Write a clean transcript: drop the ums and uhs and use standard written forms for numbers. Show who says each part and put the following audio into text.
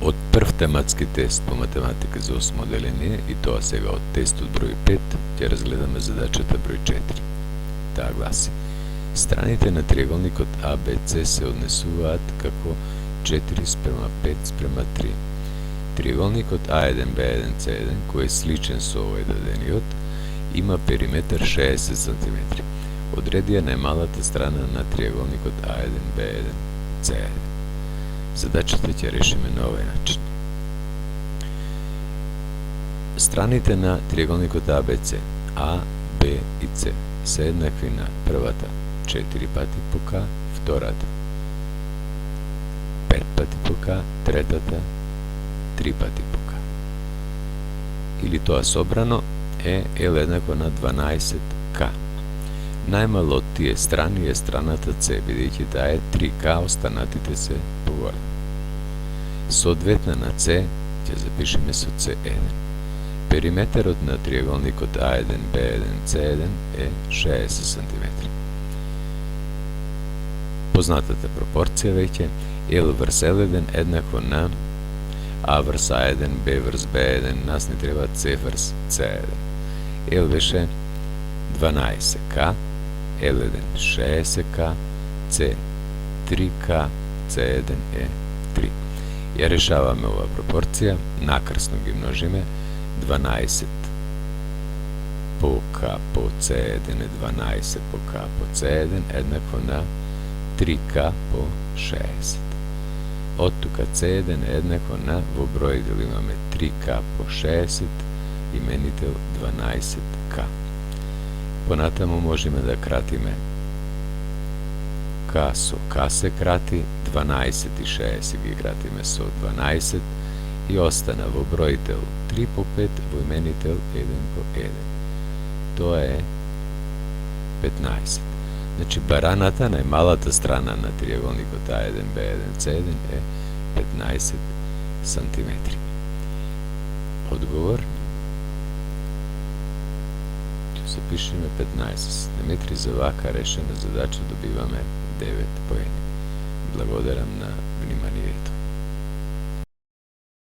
Speaker 1: од прв тематски тест по математика за 8 оделение и тоа сега од тестот број 5 ќе разгледаме задачата број 4. Таа гласи: страните на триаголникот ABC се однесуваат како 4:5:3. Триаголникот A1, B1, C1, кој е сличен со овој дадениот, има периметар 60 cm. Одреди ја најмалата страна на триаголникот A1, B1, C1. Задачата ќе решиме на овој начин. Страните на триаголникот ABC, A, B и C се еднакви на првата 4 пати по K, втората 5 пати по K, третата 3 пати по K. Или тоа собрано е L еднакво на 12K. Најмало од тие страни е страната C, бидејќи таа е 3K, останатите се поголеми. Соодветна на C ќе запишеме со C1. Периметарот на триаголникот A1, B1, C1 е 60 cm. Познатата пропорција веќе L врз L1 еднакво на A врз A1, B врз B1, нас не треба C врз C1. L беше 12K, L1 60K, C 3K, C1 е 3. Ја решаваме оваа пропорција, накрсно ги множиме. 12 по K по C1 е 12 по K по C1 еднакво на 3K по 60. Од тука C1 е еднакво на, во бројдел имаме 3K по 60, именител 12K. Понатаму можеме да кратиме K со K се крати, 12 и 60 ги кратиме со 12 и остана во бројдел 3 по 5, во именител 1 по 1. Тоа е 15. Значи бараната, најмалата страна на триаголникот A1, B1, C1 е 15 cm. Одговор ќе запишеме 15 cm. За вака решена задача добиваме 9 поени. Благодарам на вниманието.